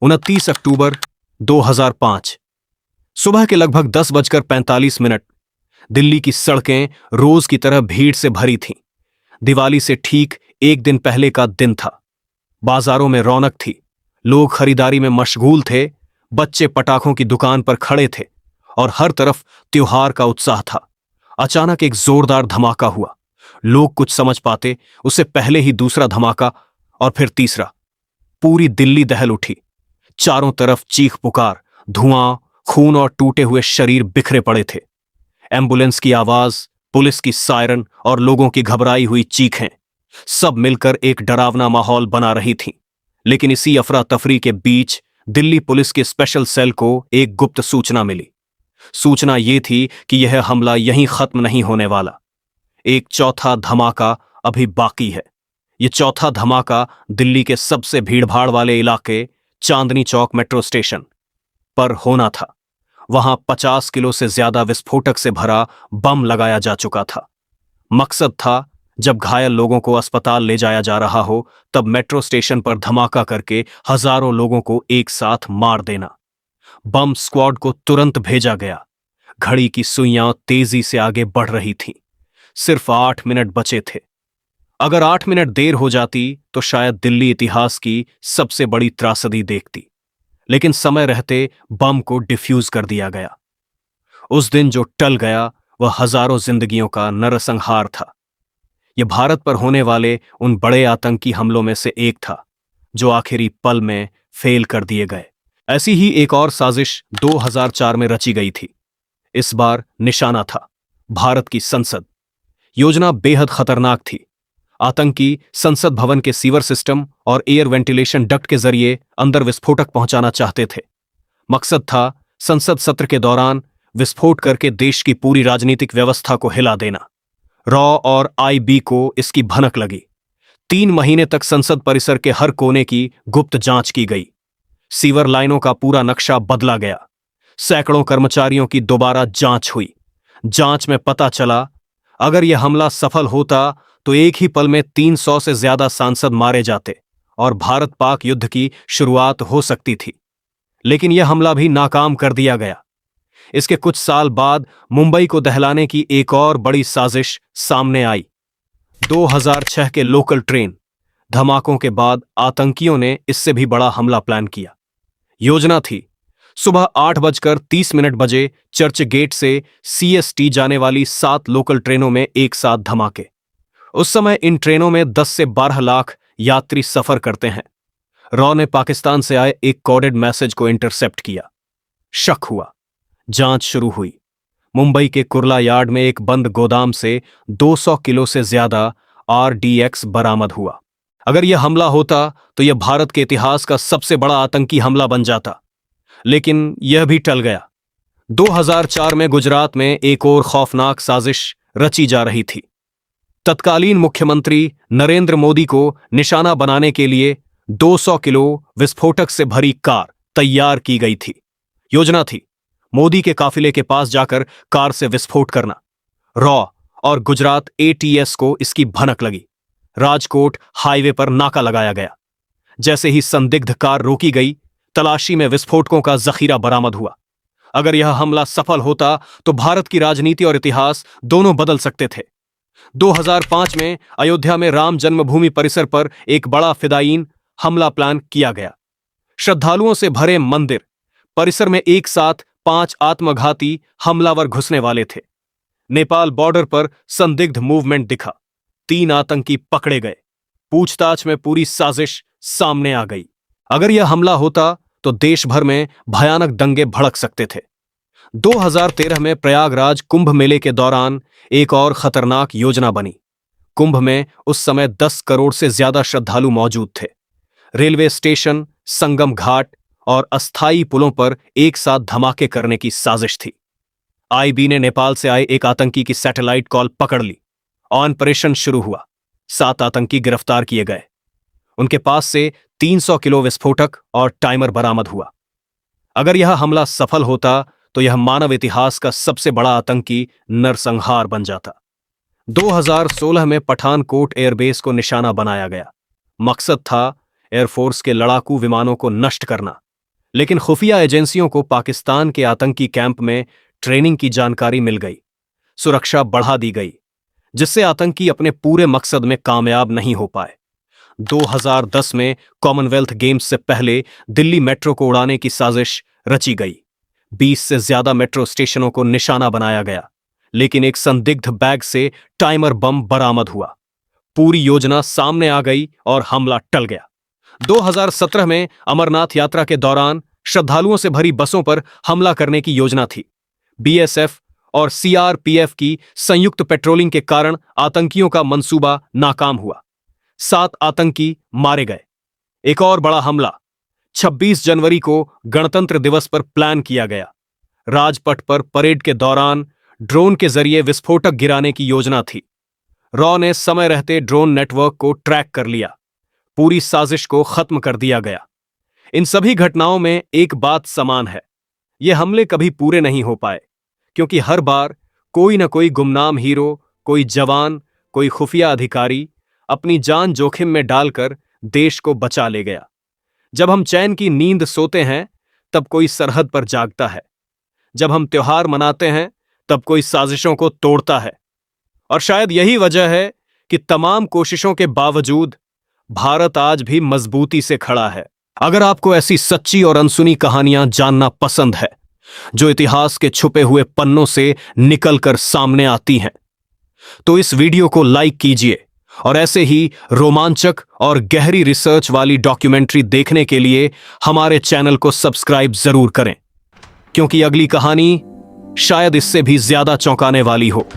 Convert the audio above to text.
29 अक्टूबर 2005 सुबह के लगभग 10:45 दिल्ली की सड़कें रोज की तरह भीड़ से भरी थीं। दिवाली से ठीक एक दिन पहले का दिन था। बाजारों में रौनक थी, लोग खरीदारी में मशगूल थे, बच्चे पटाखों की दुकान पर खड़े थे और हर तरफ त्योहार का उत्साह था। अचानक एक जोरदार धमाका हुआ। लोग कुछ समझ पाते उससे पहले ही दूसरा धमाका और फिर तीसरा। पूरी दिल्ली दहल उठी। चारों तरफ चीख पुकार, धुआं, खून और टूटे हुए शरीर बिखरे पड़े थे। एम्बुलेंस की आवाज, पुलिस की सायरन और लोगों की घबराई हुई चीखें सब मिलकर एक डरावना माहौल बना रही थीं। लेकिन इसी अफरा तफरी के बीच दिल्ली पुलिस के स्पेशल सेल को एक गुप्त सूचना मिली। सूचना ये थी कि यह हमला यहीं खत्म नहीं होने वाला। एक चौथा धमाका अभी बाकी है। यह चौथा धमाका दिल्ली के सबसे भीड़भाड़ वाले इलाके चांदनी चौक मेट्रो स्टेशन पर होना था। वहां 50 किलो से ज्यादा विस्फोटक से भरा बम लगाया जा चुका था। मकसद था, जब घायल लोगों को अस्पताल ले जाया जा रहा हो तब मेट्रो स्टेशन पर धमाका करके हजारों लोगों को एक साथ मार देना। बम स्क्वाड को तुरंत भेजा गया। घड़ी की सुइयां तेजी से आगे बढ़ रही थीं। सिर्फ 8 मिनट बचे थे। अगर 8 मिनट देर हो जाती तो शायद दिल्ली इतिहास की सबसे बड़ी त्रासदी देखती। लेकिन समय रहते बम को डिफ्यूज कर दिया गया। उस दिन जो टल गया वह हजारों जिंदगियों का नरसंहार था। यह भारत पर होने वाले उन बड़े आतंकी हमलों में से एक था जो आखिरी पल में फेल कर दिए गए। ऐसी ही एक और साजिश 2004 में रची गई थी। इस बार निशाना था भारत की संसद। योजना बेहद खतरनाक थी। आतंकी संसद भवन के सीवर सिस्टम और एयर वेंटिलेशन डक्ट के जरिए अंदर विस्फोटक पहुंचाना चाहते थे। मकसद था संसद सत्र के दौरान विस्फोट करके देश की पूरी राजनीतिक व्यवस्था को हिला देना। रॉ और आईबी को इसकी भनक लगी। 3 महीने तक संसद परिसर के हर कोने की गुप्त जांच की गई। सीवर लाइनों का पूरा नक्शा बदला गया। सैकड़ों कर्मचारियों की दोबारा जांच हुई। जांच में पता चला, अगर यह हमला सफल होता तो एक ही पल में 300 से ज्यादा सांसद मारे जाते और भारत पाक युद्ध की शुरुआत हो सकती थी। लेकिन यह हमला भी नाकाम कर दिया गया। इसके कुछ साल बाद मुंबई को दहलाने की एक और बड़ी साजिश सामने आई। 2006 के लोकल ट्रेन धमाकों के बाद आतंकियों ने इससे भी बड़ा हमला प्लान किया। योजना थी, सुबह 8:30 बजे चर्च गेट से सीएसटी जाने वाली 7 लोकल ट्रेनों में एक साथ धमाके। उस समय इन ट्रेनों में 10 से 12 लाख यात्री सफर करते हैं। रॉ ने पाकिस्तान से आए एक कोडेड मैसेज को इंटरसेप्ट किया। शक हुआ। जांच शुरू हुई। मुंबई के कुर्ला यार्ड में एक बंद गोदाम से 200 किलो से ज्यादा आरडीएक्स बरामद हुआ। अगर यह हमला होता तो यह भारत के इतिहास का सबसे बड़ा आतंकी हमला बन जाता। लेकिन यह भी टल गया। 2004 में गुजरात में एक और खौफनाक साजिश रची जा रही थी। तत्कालीन मुख्यमंत्री नरेंद्र मोदी को निशाना बनाने के लिए 200 किलो विस्फोटक से भरी कार तैयार की गई थी। योजना थी, मोदी के काफिले के पास जाकर कार से विस्फोट करना। रॉ और गुजरात एटीएस को इसकी भनक लगी। राजकोट हाईवे पर नाका लगाया गया। जैसे ही संदिग्ध कार रोकी गई, तलाशी में विस्फोटकों का जखीरा बरामद हुआ। अगर यह हमला सफल होता तो भारत की राजनीति और इतिहास दोनों बदल सकते थे। 2005 में अयोध्या में राम जन्मभूमि परिसर पर एक बड़ा फिदायीन हमला प्लान किया गया। श्रद्धालुओं से भरे मंदिर परिसर में एक साथ 5 आत्मघाती हमलावर घुसने वाले थे। नेपाल बॉर्डर पर संदिग्ध मूवमेंट दिखा। 3 आतंकी पकड़े गए। पूछताछ में पूरी साजिश सामने आ गई। अगर यह हमला होता तो देश भर में भयानक दंगे भड़क सकते थे। 2013 में प्रयागराज कुंभ मेले के दौरान एक और खतरनाक योजना बनी। कुंभ में उस समय 10 करोड़ से ज्यादा श्रद्धालु मौजूद थे। रेलवे स्टेशन, संगम घाट और अस्थायी पुलों पर एक साथ धमाके करने की साजिश थी। आईबी ने नेपाल से आए एक आतंकी की सैटेलाइट कॉल पकड़ ली। ऑपरेशन शुरू हुआ। 7 आतंकी गिरफ्तार किए गए। उनके पास से 300 किलो विस्फोटक और टाइमर बरामद हुआ। अगर यह हमला सफल होता तो यह मानव इतिहास का सबसे बड़ा आतंकी नरसंहार बन जाता। 2016 में पठानकोट एयरबेस को निशाना बनाया गया। मकसद था एयरफोर्स के लड़ाकू विमानों को नष्ट करना। लेकिन खुफिया एजेंसियों को पाकिस्तान के आतंकी कैंप में ट्रेनिंग की जानकारी मिल गई। सुरक्षा बढ़ा दी गई, जिससे आतंकी अपने पूरे मकसद में कामयाब नहीं हो पाए। 2010 में कॉमनवेल्थ गेम्स से पहले दिल्ली मेट्रो को उड़ाने की साजिश रची गई। 20 से ज्यादा मेट्रो स्टेशनों को निशाना बनाया गया, लेकिन एक संदिग्ध बैग से टाइमर बम बरामद हुआ। पूरी योजना सामने आ गई और हमला टल गया। 2017 में अमरनाथ यात्रा के दौरान श्रद्धालुओं से भरी बसों पर हमला करने की योजना थी। बीएसएफ और सीआरपीएफ की संयुक्त पेट्रोलिंग के कारण आतंकियों का मंसूबा नाकाम हुआ। 7 आतंकी मारे गए। एक और बड़ा हमला 26 जनवरी को गणतंत्र दिवस पर प्लान किया गया। राजपथ पर परेड के दौरान ड्रोन के जरिए विस्फोटक गिराने की योजना थी। रॉ ने समय रहते ड्रोन नेटवर्क को ट्रैक कर लिया। पूरी साजिश को खत्म कर दिया गया। इन सभी घटनाओं में एक बात समान है, ये हमले कभी पूरे नहीं हो पाए, क्योंकि हर बार कोई न कोई गुमनाम हीरो, कोई जवान, कोई खुफिया अधिकारी अपनी जान जोखिम में डालकर देश को बचा ले गया। जब हम चैन की नींद सोते हैं, तब कोई सरहद पर जागता है। जब हम त्योहार मनाते हैं, तब कोई साजिशों को तोड़ता है। और शायद यही वजह है कि तमाम कोशिशों के बावजूद भारत आज भी मजबूती से खड़ा है। अगर आपको ऐसी सच्ची और अनसुनी कहानियां जानना पसंद है, जो इतिहास के छुपे हुए पन्नों से निकलकर सामने आती हैं, तो इस वीडियो को लाइक कीजिए और ऐसे ही रोमांचक और गहरी रिसर्च वाली डॉक्यूमेंट्री देखने के लिए हमारे चैनल को सब्सक्राइब जरूर करें, क्योंकि अगली कहानी शायद इससे भी ज्यादा चौंकाने वाली हो।